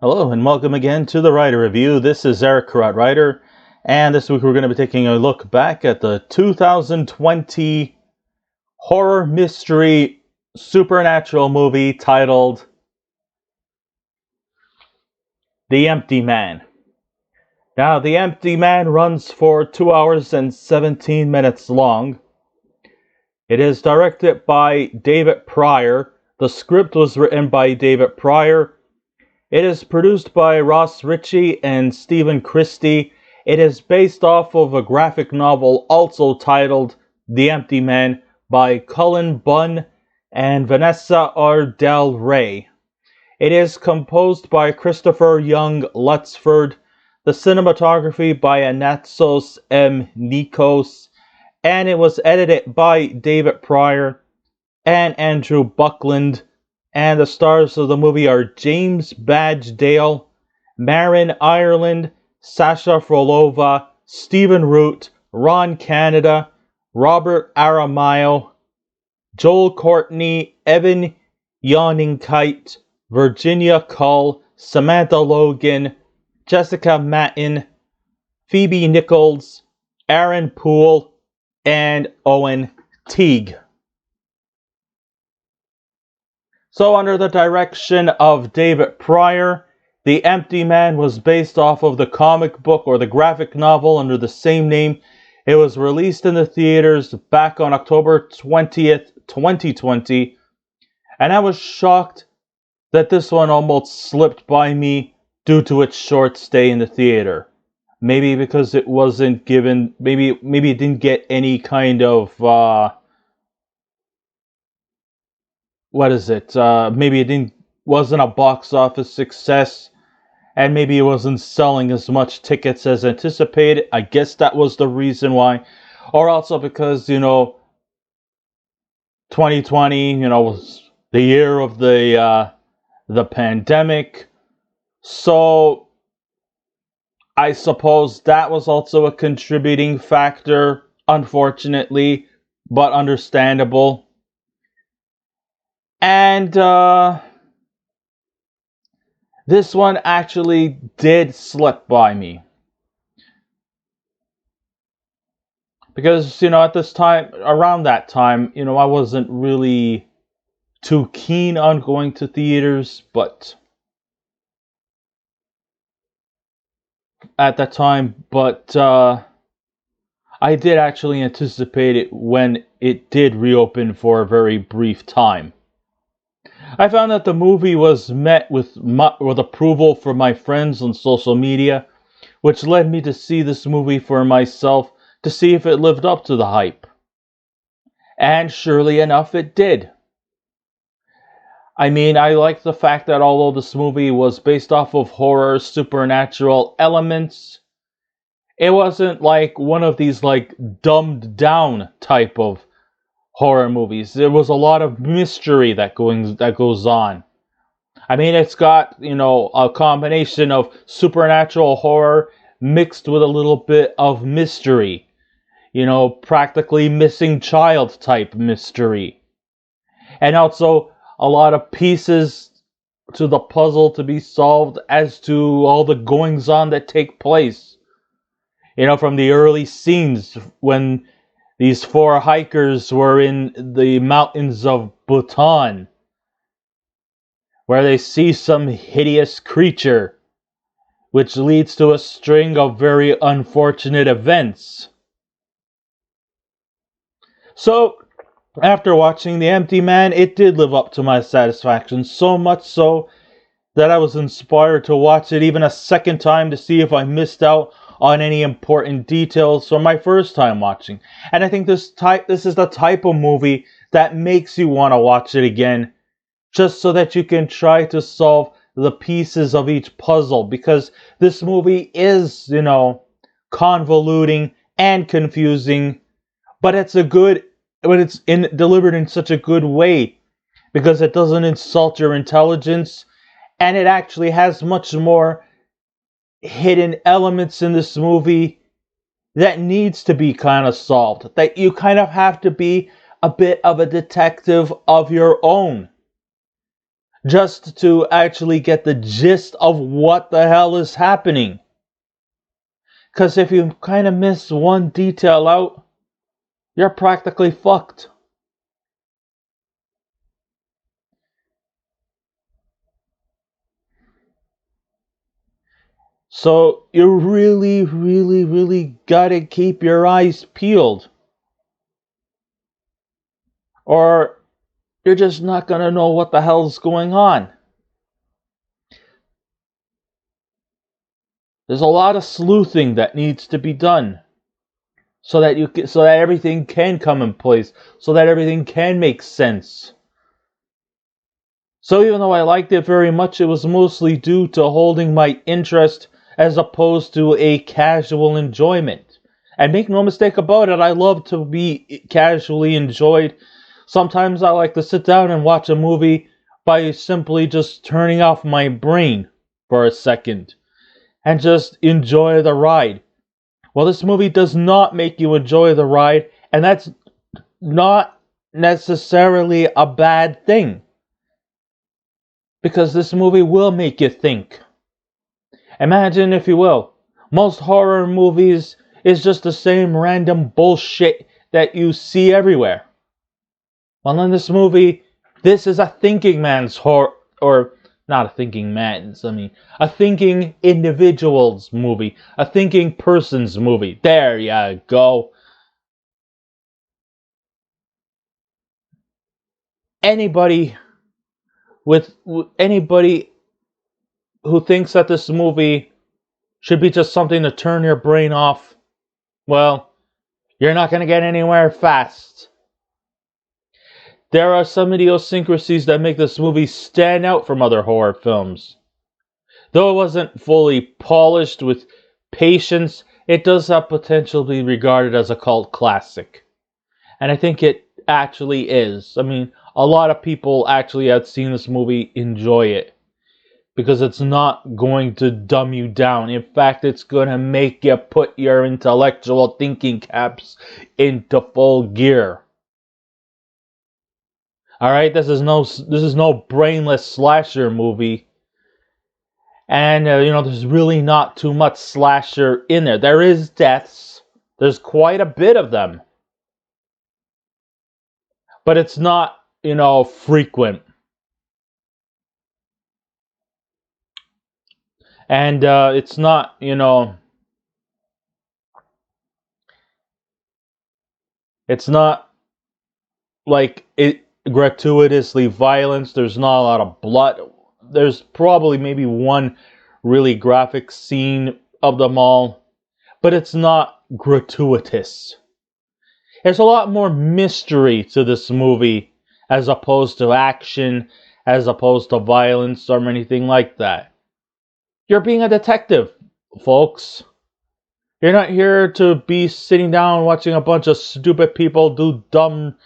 Hello and welcome again to the Writer Review. This is Eric Carrot Writer, and this week we're going to be taking a look back at the 2020 horror mystery supernatural movie titled The Empty Man. Now, The Empty Man runs for 2 hours and 17 minutes long. It is directed by David Pryor. The script was written by David Pryor. It is produced by Ross Ritchie and Stephen Christie. It is based off of a graphic novel also titled The Empty Man by Cullen Bunn and Vanessa R. Del Rey. It is composed by Christopher Young Lutsford. The cinematography by Anatsos M. Nicholls. And it was edited by David Pryor and Andrew Buckland. And the stars of the movie are James Badge Dale, Marin Ireland, Sasha Frolova, Stephen Root, Ron Canada, Robert Aramayo, Joel Courtney, Evan Jonigkeit, Virginia Kull, Samantha Logan, Jessica Matten, Phoebe Nicholls, Aaron Poole, and Owen Teague. So under the direction of David Pryor, The Empty Man was based off of the comic book or the graphic novel under the same name. It was released in the theaters back on October 20th, 2020. And I was shocked that this one almost slipped by me due to its short stay in the theater. Maybe because it wasn't given, maybe it didn't get any kind of, maybe it wasn't a box office success, and maybe it wasn't selling as much tickets as anticipated. I guess that was the reason why. Or also because, 2020, was the year of the pandemic. So I suppose that was also a contributing factor, unfortunately, but understandable. And this one actually did slip by me. Because, at this time, around that time, I wasn't really too keen on going to theaters, but at that time, I did actually anticipate it when it did reopen for a very brief time. I found that the movie was met with approval from my friends on social media, which led me to see this movie for myself to see if it lived up to the hype. And surely enough, it did. I mean, I like the fact that although this movie was based off of horror, supernatural elements, it wasn't like one of these dumbed down type of horror movies. There was a lot of mystery that goes on. I mean, it's got, a combination of supernatural horror mixed with a little bit of mystery. Practically missing child type mystery. And also a lot of pieces to the puzzle to be solved as to all the goings on that take place. From the early scenes when these four hikers were in the mountains of Bhutan, where they see some hideous creature, which leads to a string of very unfortunate events. So, after watching The Empty Man, it did live up to my satisfaction, so much so that I was inspired to watch it even a second time to see if I missed out on any important details from my first time watching. And I think this is the type of movie that makes you want to watch it again, just so that you can try to solve the pieces of each puzzle, because this movie is, convoluting and confusing, but it's delivered in such a good way, because it doesn't insult your intelligence, and it actually has much more hidden elements in this movie that needs to be kind of solved, that you kind of have to be a bit of a detective of your own. just to actually get the gist of what the hell is happening. Because if you kind of miss one detail out, you're practically fucked. So you really, really, really gotta keep your eyes peeled. Or you're just not gonna know what the hell's going on. There's a lot of sleuthing that needs to be done. So that everything can come in place. So that everything can make sense. So even though I liked it very much, it was mostly due to holding my interest as opposed to a casual enjoyment. And make no mistake about it, I love to be casually enjoyed. Sometimes I like to sit down and watch a movie by simply just turning off my brain for a second and just enjoy the ride. Well, this movie does not make you enjoy the ride, and that's not necessarily a bad thing. Because this movie will make you think. Imagine, if you will, most horror movies is just the same random bullshit that you see everywhere. Well, in this movie, this is a thinking man's horror, or not a thinking man's, a thinking individual's movie, a thinking person's movie. There you go. Anybody who thinks that this movie should be just something to turn your brain off, well, you're not going to get anywhere fast. There are some idiosyncrasies that make this movie stand out from other horror films. Though it wasn't fully polished with patience, it does have potential to be regarded as a cult classic. And I think it actually is. A lot of people actually have seen this movie enjoy it. Because it's not going to dumb you down. In fact, it's going to make you put your intellectual thinking caps into full gear. Alright, this is no brainless slasher movie. And, there's really not too much slasher in there. There is deaths. There's quite a bit of them. But it's not, frequent. And it's not, it's not like it gratuitously violence. There's not a lot of blood. There's probably maybe one really graphic scene of them all, but it's not gratuitous. There's a lot more mystery to this movie as opposed to action, as opposed to violence or anything like that. You're being a detective, folks. You're not here to be sitting down watching a bunch of stupid people do dumb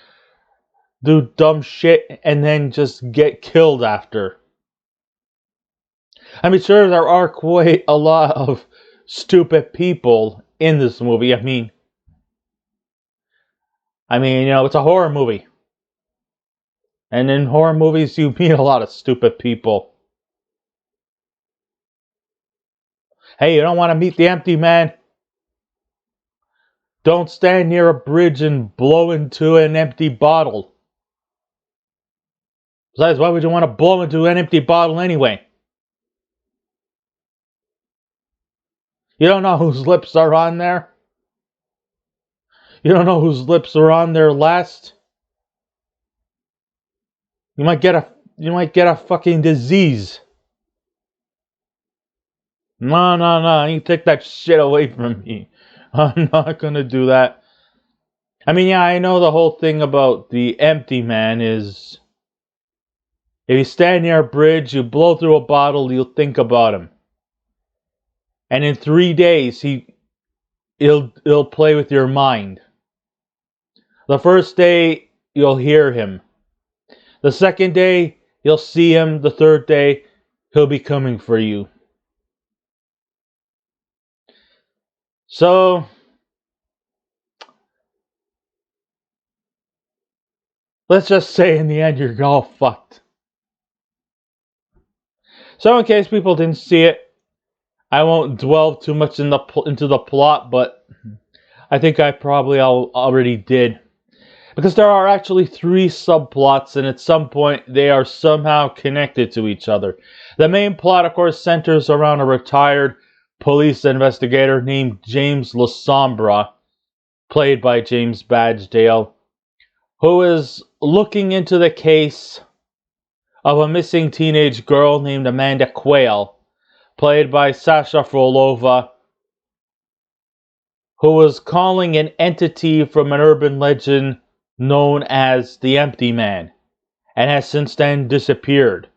shit and then just get killed after. Sure, there are quite a lot of stupid people in this movie. It's a horror movie. And in horror movies, you meet a lot of stupid people. Hey, you don't want to meet the empty man? Don't stand near a bridge and blow into an empty bottle. Besides, why would you want to blow into an empty bottle anyway? You don't know whose lips are on there? You don't know whose lips are on there last? You might get a fucking disease. No, you take that shit away from me. I'm not gonna do that. I know the whole thing about the empty man is if you stand near a bridge, you blow through a bottle, you'll think about him. And in 3 days, he'll play with your mind. The first day, you'll hear him. The second day, you'll see him. The third day, he'll be coming for you. So, let's just say in the end, you're all fucked. So in case people didn't see it, I won't dwell too much into the plot, but I think I probably already did. Because there are actually 3 subplots, and at some point they are somehow connected to each other. The main plot, of course, centers around a retired police investigator named James Lasombra, played by James Badgedale, who is looking into the case of a missing teenage girl named Amanda Quayle, played by Sasha Frolova, who was calling an entity from an urban legend known as the Empty Man, and has since then disappeared.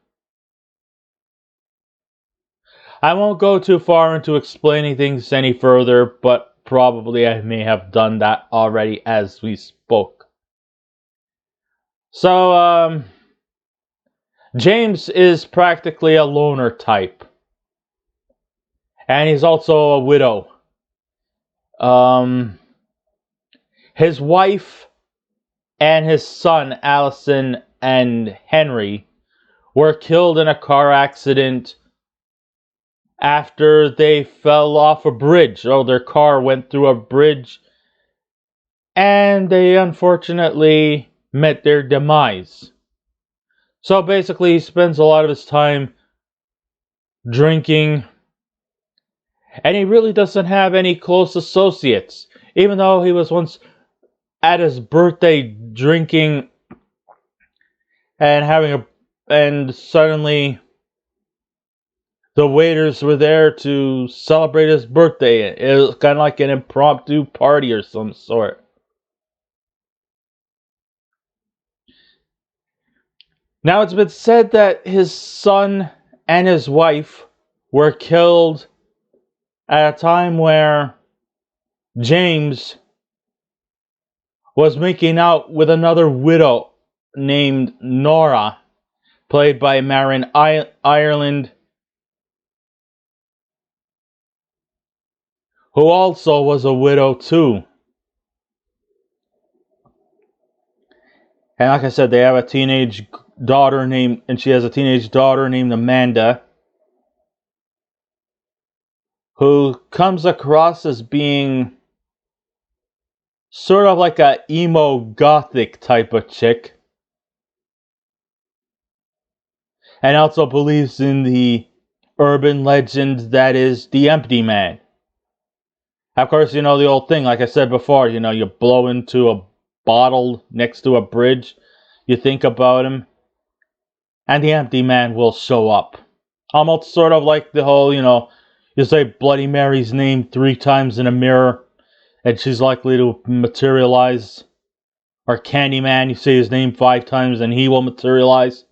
I won't go too far into explaining things any further, but probably I may have done that already as we spoke. So, James is practically a loner type. And he's also a widow. His wife and his son, Allison and Henry, were killed in a car accident after they fell off a bridge. Oh, their car went through a bridge, and they unfortunately met their demise. So basically, he spends a lot of his time drinking, and he really doesn't have any close associates, even though he was once at his birthday drinking and and suddenly the waiters were there to celebrate his birthday. It was kind of like an impromptu party or some sort. Now, it's been said that his son and his wife were killed at a time where James was making out with another widow named Nora, played by Marin Ireland, who also was a widow too. And like I said, they have a teenage daughter she has a teenage daughter named Amanda, who comes across as being sort of like a emo gothic type of chick. And also believes in the urban legend that is the Empty Man. Of course, you know the old thing, like I said before, you blow into a bottle next to a bridge, you think about him, and the Empty Man will show up. Almost sort of like the whole, you say Bloody Mary's name 3 times in a mirror, and she's likely to materialize. Or Candyman, you say his name 5 times and he will materialize.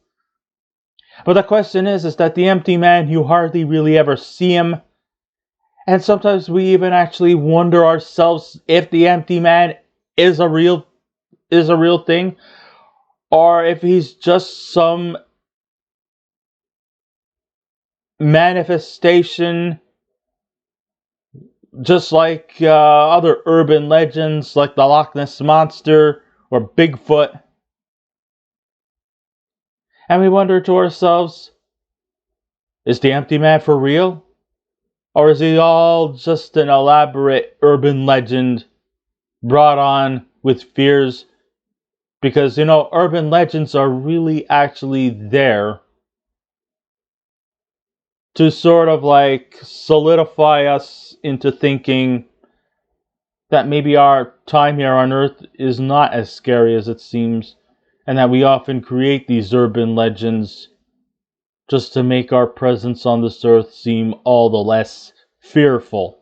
But the question is that the Empty Man, you hardly really ever see him. And sometimes we even actually wonder ourselves if the Empty Man is a real thing, or if he's just some manifestation, just like other urban legends like the Loch Ness Monster or Bigfoot. And we wonder to ourselves, is the Empty Man for real? Or is he all just an elaborate urban legend brought on with fears? Because, urban legends are really actually there to sort of like solidify us into thinking that maybe our time here on Earth is not as scary as it seems, and that we often create these urban legends just to make our presence on this earth seem all the less fearful.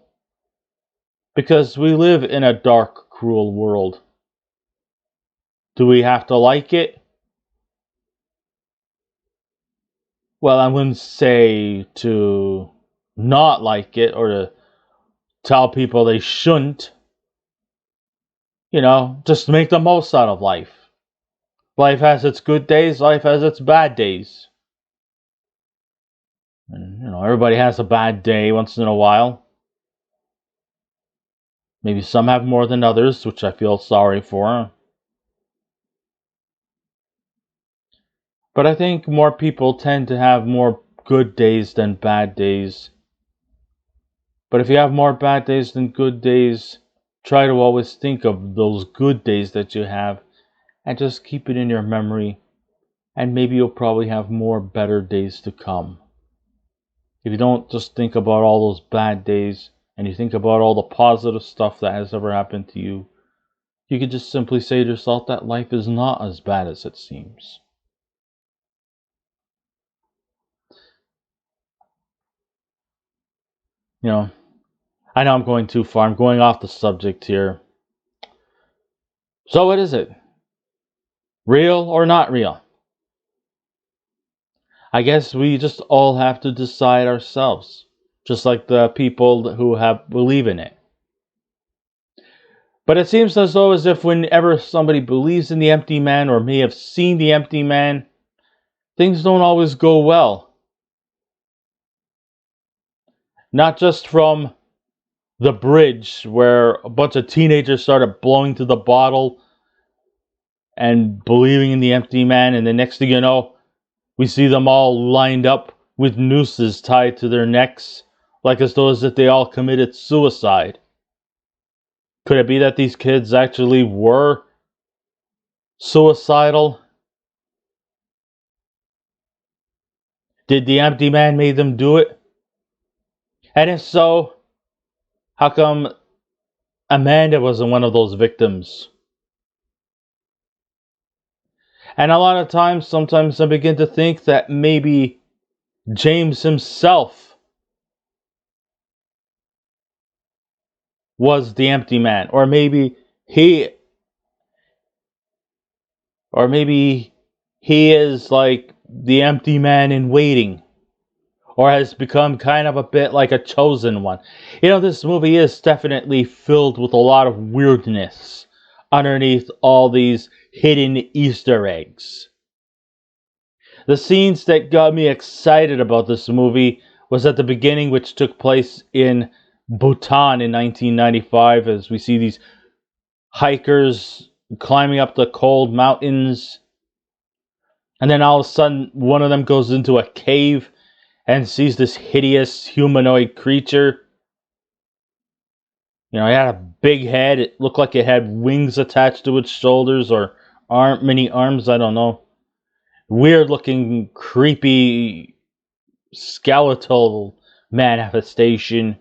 Because we live in a dark, cruel world. Do we have to like it? Well, I wouldn't say to not like it or to tell people they shouldn't. Just make the most out of life. Life has its good days, life has its bad days. And, everybody has a bad day once in a while. Maybe some have more than others, which I feel sorry for. But I think more people tend to have more good days than bad days. But if you have more bad days than good days, try to always think of those good days that you have and just keep it in your memory, and maybe you'll probably have more better days to come. If you don't just think about all those bad days and you think about all the positive stuff that has ever happened to you, you could just simply say to yourself that life is not as bad as it seems. You know, I know I'm going too far. I'm going off the subject here. So what is it? Real or not real? I guess we just all have to decide ourselves, just like the people who believe in it. But it seems as though as if whenever somebody believes in the empty man or may have seen the empty man, things don't always go well. Not just from the bridge where a bunch of teenagers started blowing to the bottle and believing in the empty man, and the next thing you know, we see them all lined up with nooses tied to their necks, like as though as if they all committed suicide. Could it be that these kids actually were suicidal? Did the empty man make them do it? And if so, how come Amanda wasn't one of those victims? And a lot of times, sometimes I begin to think that maybe James himself was the empty man. Or maybe he is like the empty man in waiting. Or has become kind of a bit like a chosen one. You know, this movie is definitely filled with a lot of weirdness underneath all these hidden Easter eggs. The scenes that got me excited about this movie was at the beginning, which took place in Bhutan in 1995, as we see these hikers climbing up the cold mountains. And then all of a sudden, one of them goes into a cave and sees this hideous humanoid creature. You know, it had a big head. It looked like it had wings attached to its shoulders, or many arms, I don't know. Weird looking, creepy, skeletal manifestation.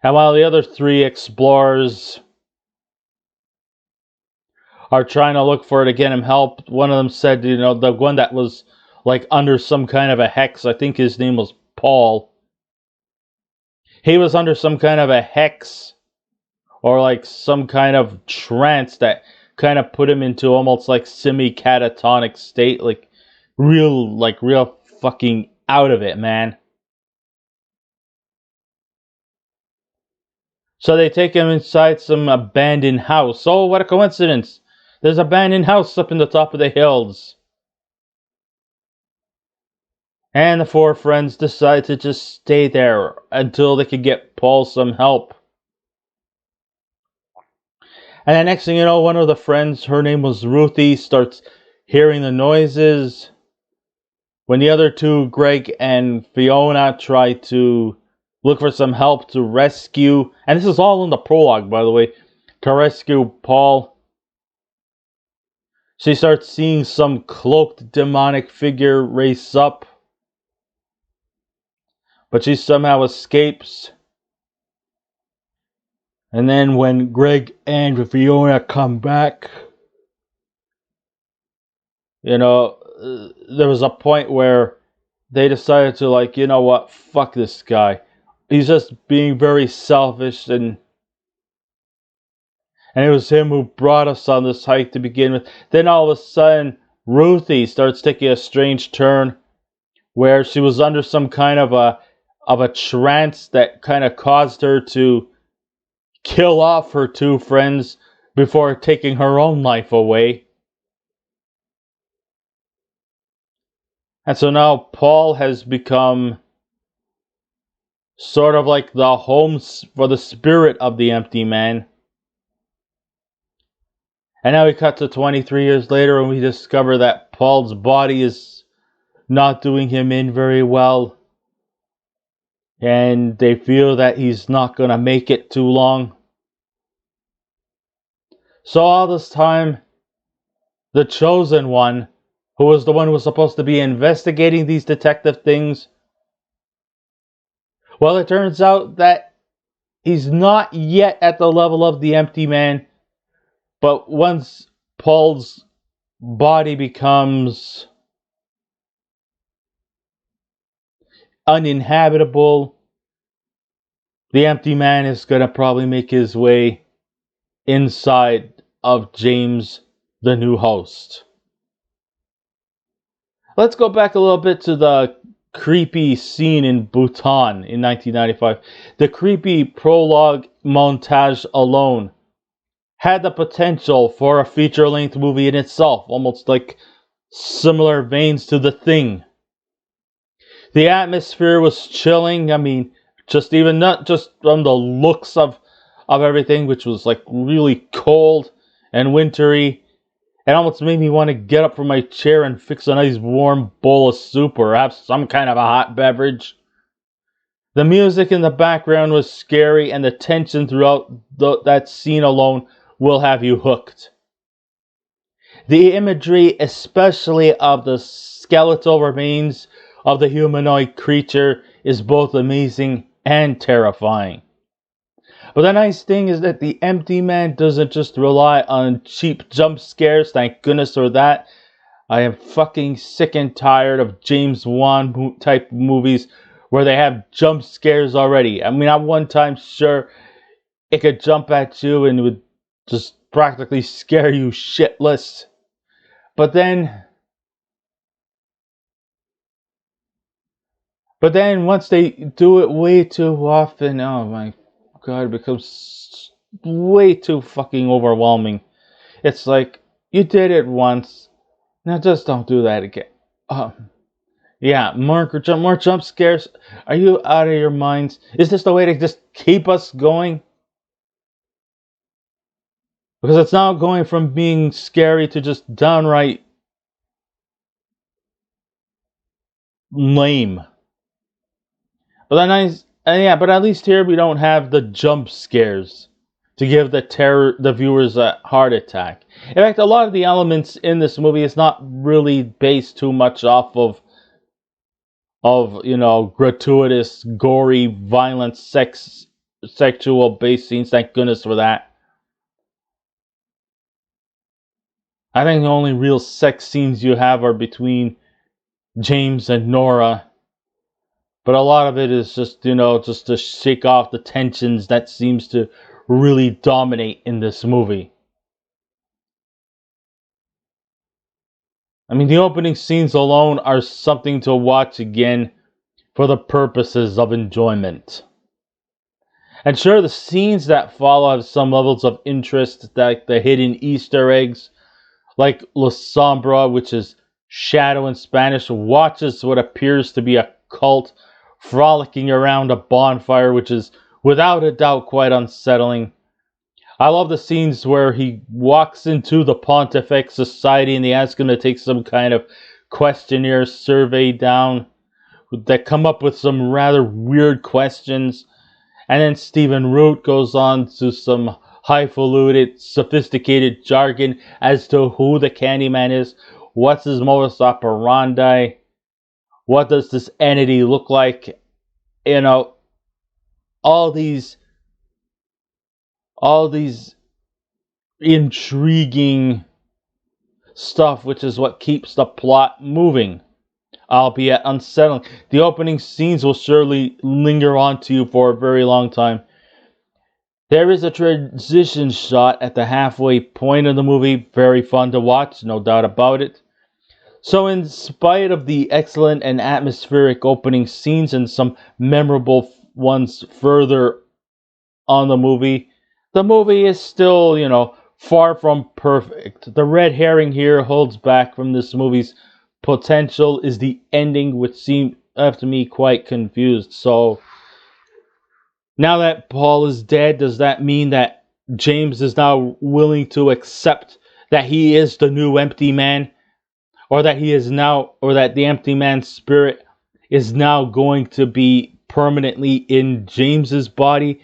And while the other three explorers are trying to look for it to get him help, one of them said, you know, the one that was like under some kind of a hex, I think his name was Paul. He was under some kind of a hex or like some kind of trance that kind of put him into almost like semi-catatonic state, like real fucking out of it, man. So they take him inside some abandoned house. Oh, what a coincidence. There's an abandoned house up in the top of the hills. And the four friends decide to just stay there until they could get Paul some help. And the next thing you know, one of the friends, her name was Ruthie, starts hearing the noises. When the other two, Greg and Fiona, try to look for some help to rescue, and this is all in the prologue, by the way, to rescue Paul, she starts seeing some cloaked demonic figure race up. But she somehow escapes. And then when Greg and Fiona come back, you know, there was a point where they decided to, like, you know what, fuck this guy. He's just being very selfish, and it was him who brought us on this hike to begin with. Then all of a sudden, Ruthie starts taking a strange turn where she was under some kind of a trance that kind of caused her to kill off her two friends before taking her own life away. And so now Paul has become sort of like the home for the spirit of the empty man. And now we cut to 23 years later and we discover that Paul's body is not doing him in very well. And they feel that he's not going to make it too long. So all this time, the chosen one, who was the one who was supposed to be investigating these detective things, well, it turns out that he's not yet at the level of the empty man. But once Paul's body becomes uninhabitable, the empty man is going to probably make his way inside of James, the new host. Let's go back a little bit to the creepy scene in Bhutan in 1995. The creepy prologue montage alone had the potential for a feature-length movie in itself, almost like similar veins to The Thing. The atmosphere was chilling. I mean, just even not just from the looks of everything, which was like really cold and wintry. It almost made me want to get up from my chair and fix a nice warm bowl of soup or have some kind of a hot beverage. The music in the background was scary, and the tension throughout that scene alone will have you hooked. The imagery, especially of the skeletal remains of the humanoid creature, is both amazing and terrifying. But the nice thing is that the empty man doesn't just rely on cheap jump scares, thank goodness for that. I am fucking sick and tired of James Wan type movies where they have jump scares already. I mean, at one time, sure, it could jump at you and it would just practically scare you shitless. But then once they do it way too often, oh my God, it becomes way too fucking overwhelming. It's like, you did it once, now just don't do that again. Yeah, more jump scares. Are you out of your minds? Is this the way to just keep us going? Because it's now going from being scary to just downright lame. But but at least here we don't have the jump scares to give the viewers a heart attack. In fact, a lot of the elements in this movie is not really based too much off of gratuitous, gory, violent, sexual based scenes. Thank goodness for that. I think the only real sex scenes you have are between James and Nora. But a lot of it is just, just to shake off the tensions that seems to really dominate in this movie. I mean, the opening scenes alone are something to watch again for the purposes of enjoyment. And sure, the scenes that follow have some levels of interest, like the hidden Easter eggs, like La Sombra, which is shadow in Spanish, watches what appears to be a cult frolicking around a bonfire, which is without a doubt quite unsettling. I love the scenes where he walks into the Pontifex Society and they ask him to take some kind of questionnaire survey down that come up with some rather weird questions. And then Stephen Root goes on to some highfalutin, sophisticated jargon as to who the Candyman is, what's his modus operandi, what does this entity look like? All these intriguing stuff, which is what keeps the plot moving, albeit unsettling. The opening scenes will surely linger on to you for a very long time. There is a transition shot at the halfway point of the movie, very fun to watch, no doubt about it. So in spite of the excellent and atmospheric opening scenes and some memorable ones further on the movie is still, far from perfect. The red herring here holds back from this movie's potential is the ending, which seemed to me quite confused. So now that Paul is dead, does that mean that James is now willing to accept that he is the new empty man? or that he is now, or that the empty man's spirit is now going to be permanently in James's body,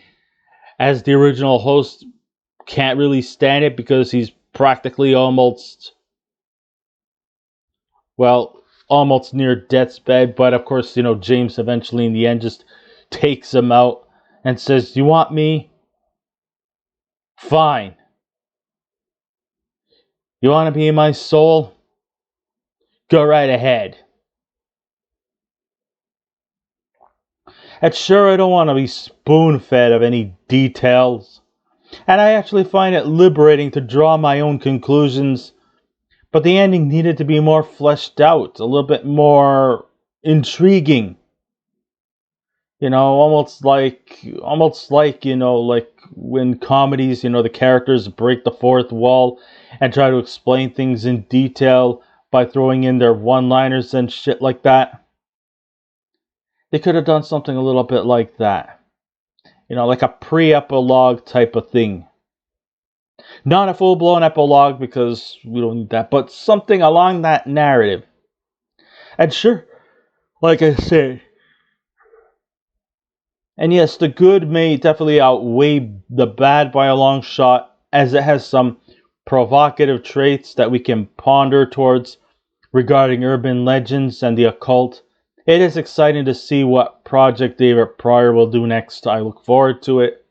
as the original host can't really stand it because he's practically almost, well, almost near death's bed. But of course, James eventually in the end just takes him out and says, "You want me? Fine. You want to be in my soul? Go right ahead." And sure, I don't want to be spoon-fed of any details, and I actually find it liberating to draw my own conclusions, but the ending needed to be more fleshed out, a little bit more intriguing. Almost like, like when comedies, the characters break the fourth wall and try to explain things in detail by throwing in their one-liners and shit like that. They could have done something a little bit like that. Like a pre-epilogue type of thing. Not a full-blown epilogue because we don't need that, but something along that narrative. And sure, like I said, and yes, the good may definitely outweigh the bad by a long shot, as it has some provocative traits that we can ponder towards regarding urban legends and the occult. It is exciting to see what Project David Pryor will do next. I look forward to it.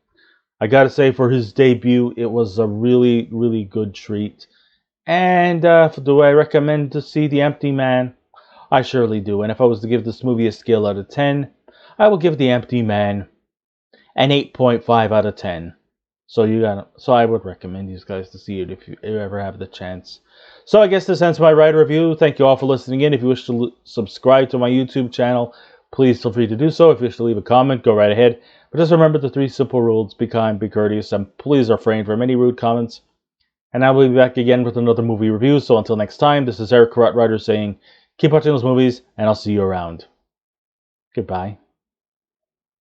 I gotta say, for his debut, it was a really, really good treat. And do I recommend to see The Empty Man? I surely do. And if I was to give this movie a scale out of 10, I will give The Empty Man an 8.5 out of 10. So I would recommend you guys to see it if you ever have the chance. So I guess this ends my writer review. Thank you all for listening in. If you wish to subscribe to my YouTube channel, please feel free to do so. If you wish to leave a comment, go right ahead. But just remember the 3 simple rules: be kind, be courteous, and please refrain from any rude comments. And I will be back again with another movie review. So until next time, this is Eric Carrot Writer saying, keep watching those movies, and I'll see you around. Goodbye.